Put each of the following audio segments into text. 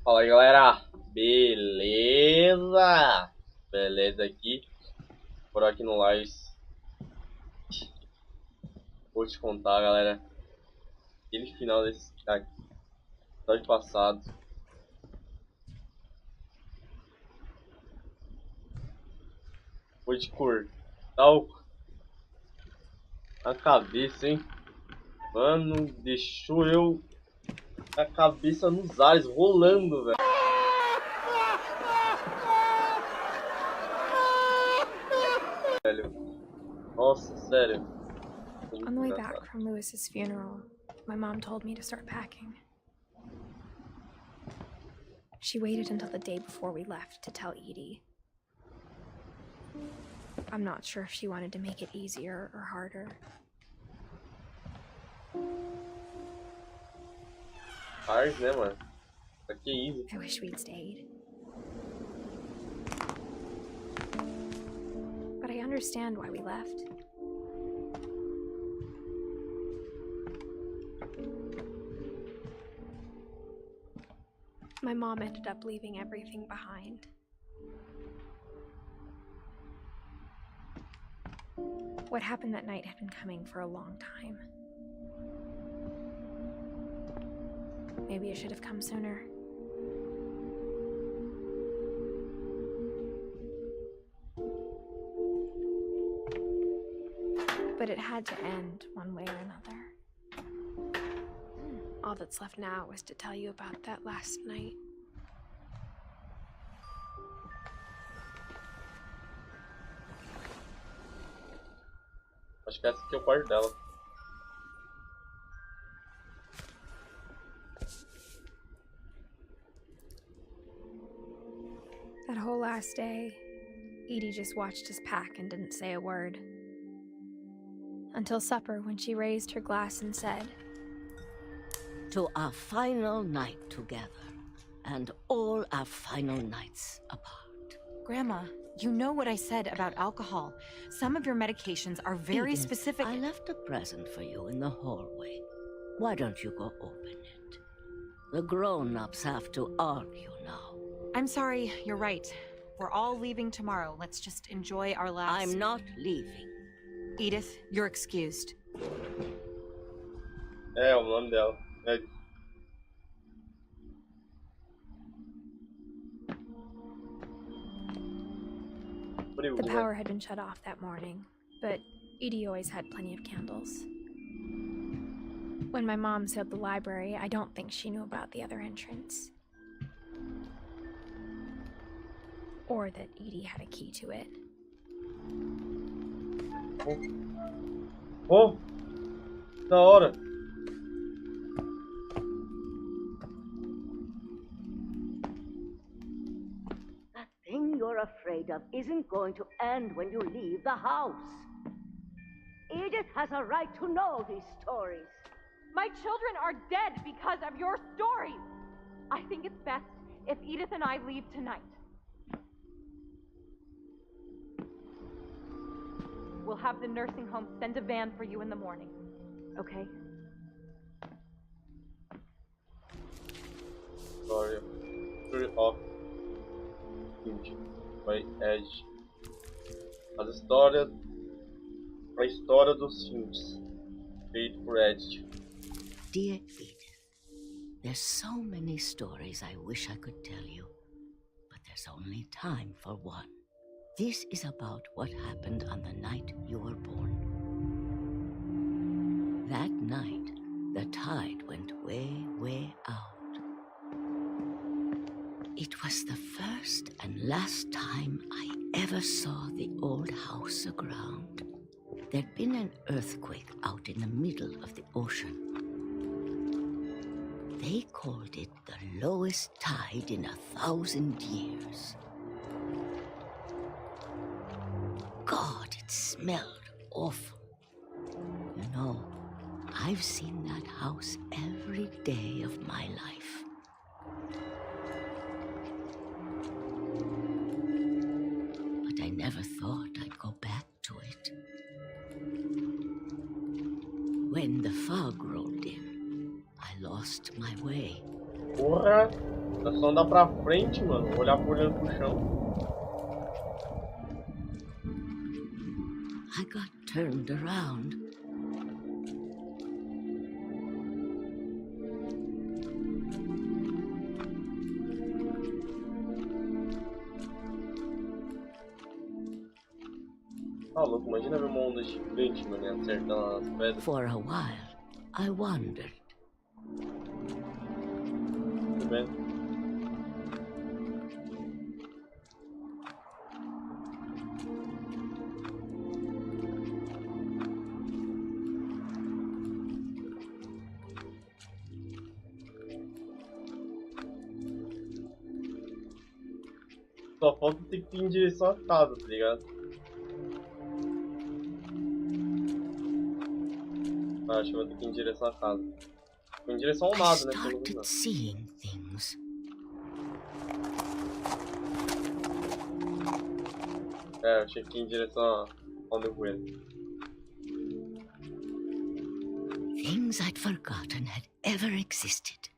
Fala aí, galera, beleza? Beleza aqui, por aqui no live. Vou te contar, galera, aquele final desse episódio passado. Foi de cortar a cabeça, hein? Mano, deixou eu com a cabeça nos ares, rolando, velho. Nossa, sério. On the way back from Lewis's funeral, my mom told me to start packing. She waited until the day before we left to tell Edie. I'm not sure if she wanted to make it easier or harder. Hard, né, mano? Pra que easy. I wish we'd stayed. But I understand why we left. My mom ended up leaving everything behind. What happened that night had been coming for a long time. Maybe it should have come sooner. But it had to end one way or another. All that's left now is to tell you about that last night. Acho que essa aqui é o quarto dela. That whole last day, Edie just watched us pack and didn't say a word. Until supper, when she raised her glass and said, "To our final night together, and all our final nights apart." Grandma, you know what I said about alcohol. Some of your medications are very Edith, specific. I left a present for you in the hallway. Why don't you go open it? The grown-ups have to argue now. I'm sorry, you're right. We're all leaving tomorrow. Let's just enjoy our last... I'm not leaving. Edith, you're excused. É, o nome dela. É. The power had been shut off that morning, but Edie always had plenty of candles. When my mom sealed the library, I don't think she knew about the other entrance. Or that Edie had a key to it. Oh! Da hora! That thing you're afraid of isn't going to end when you leave the house. Edith has a right to know these stories. My children are dead because of your stories! I think it's best if Edith and I leave tonight. We'll have the nursing home send a van for you in the morning, okay? Story of Finch by Edge. A história dos Finch, feito por Edge. Dear Edith, there's so many stories I wish I could tell you, but there's only time for one. This is about what happened on the night you were born. That night, the tide went way, way out. It was the first and last time I ever saw the old house aground. There'd been an earthquake out in the middle of the ocean. They called it the lowest tide in 1,000 years. God, it smelled awful. You know, I've seen that house every day of my life. But I never thought I'd go back to it. When the fog rolled in, I lost my way. Porra! É só andar pra frente, mano. Olhar olhando pro chão. I got turned around. Tá louco, imagina ver uma onda gigante, mano, e acertar as pedras. For a while, I wondered. Tudo bem? Só falta ter que ir em direção à casa, tá ligado? Ah, acho que eu vou ter que ir em direção à casa. Em direção ao I nada, né? Porque eu não vi started nada. seeing things. É, eu tinha que ir em direção ao nevoeiro. Things I'd forgotten had ever existed.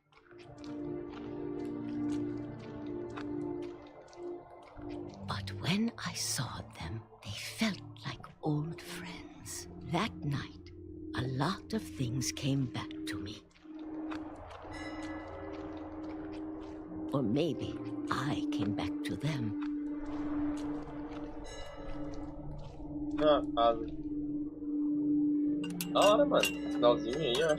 But when I saw them, they felt like old friends. That night, a lot of things came back to me. Or maybe I came back to them. Ah, casa. Da hora, mano. Finalzinho aí, ó.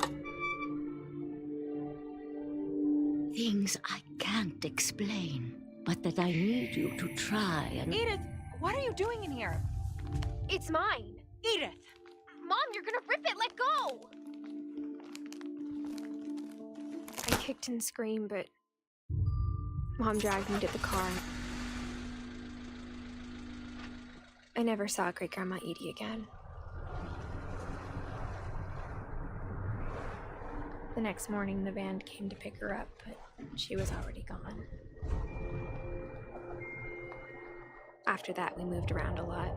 Things I can't explain, but that I need you to try and... Edith, what are you doing in here? It's mine. Edith! Mom, you're gonna rip it. Let go. I kicked and screamed, but Mom dragged me to the car. I never saw Great Grandma Edie again. The next morning, the band came to pick her up, but she was already gone. After that, we moved around a lot.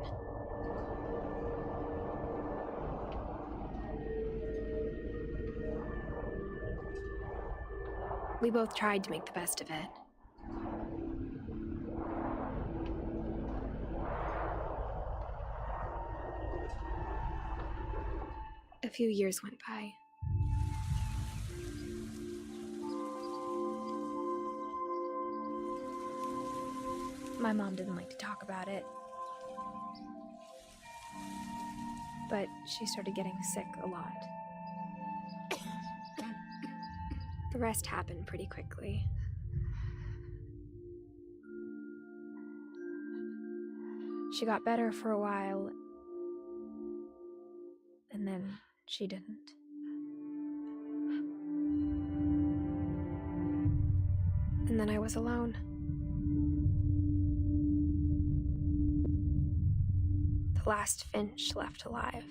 We both tried to make the best of it. A few years went by. My mom didn't like to talk about it. But she started getting sick a lot. The rest happened pretty quickly. She got better for a while, and then she didn't. And then I was alone. The last Finch left alive.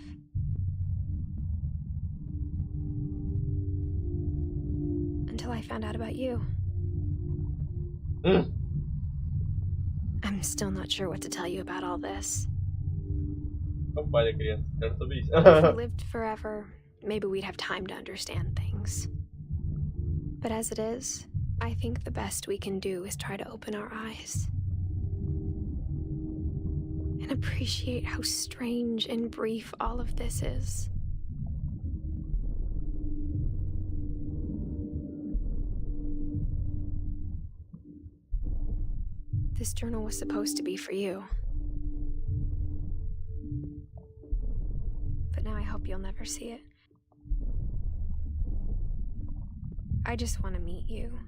Until I found out about you. I'm still not sure what to tell you about all this. É o pai da criança. Quero saber isso. If we lived forever, maybe we'd have time to understand things. But as it is, I think the best we can do is try to open our eyes. And appreciate how strange and brief all of this is. This journal was supposed to be for you. But now I hope you'll never see it. I just want to meet you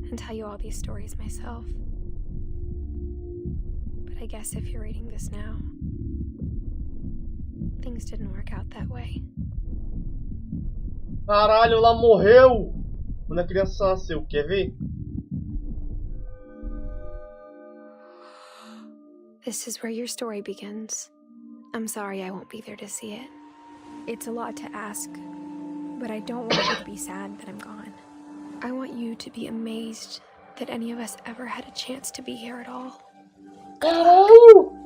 and tell you all these stories myself. But I guess if you're reading this now, things didn't work out that way. Caralho, ela morreu! Quando a criança nasceu, quer ver? This is where your story begins. I'm sorry I won't be there to see it. It's a lot to ask, but I don't want you to be sad that I'm gone. I want you to be amazed that any of us ever had a chance to be here at all. Caralho!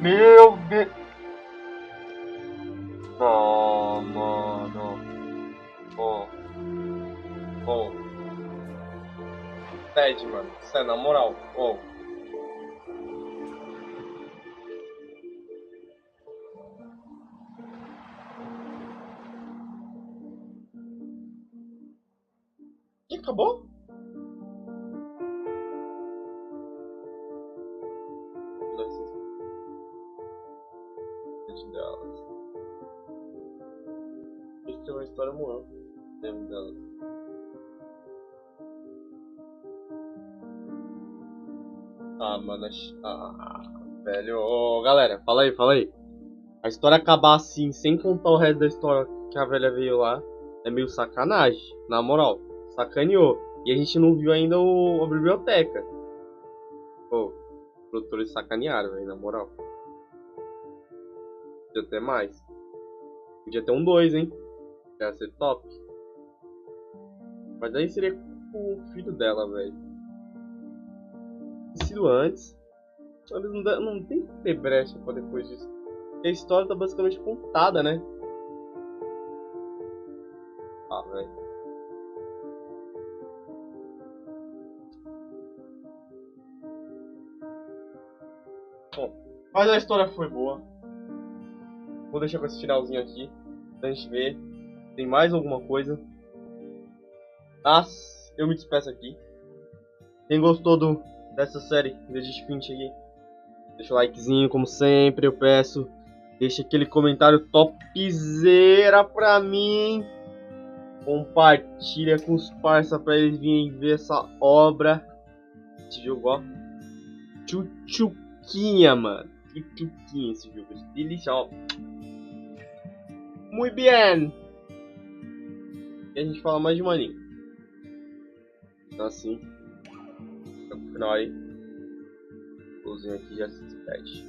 Meu Deus! Não, mano. Ó. Oh. Ted, mano. Sério, na moral. Oh. E acabou? Delas. Isso é uma história moral. Lembro delas. Ah, mano. Velho. Ô, galera, fala aí. A história acabar assim, sem contar o resto da história que a velha veio lá, é meio sacanagem. Na moral, sacaneou. E a gente não viu ainda a biblioteca. Pô, os produtores sacanearam, velho, na moral. Podia ter mais. Podia ter um 2, hein? Ia ser top. Mas aí seria com o filho dela, velho. Sido antes. Eles não tem que ter brecha pra depois disso. Porque a história tá basicamente contada, né? Ah, velho. Bom, mas a história foi boa. Vou deixar com esse finalzinho aqui. Pra gente ver. Tem mais alguma coisa. Mas eu me despeço aqui. Quem gostou dessa série de Finch aí, deixa o likezinho, como sempre, eu peço. Deixa aquele comentário topzera pra mim. Compartilha com os parça pra eles virem ver essa obra. Esse jogo, ó. Tchutchuquinha, mano. Que tchutchuquinha esse jogo. Delicioso. Muito bem. E a gente fala mais de maninho. Então assim. No final aí. O aqui já se despede.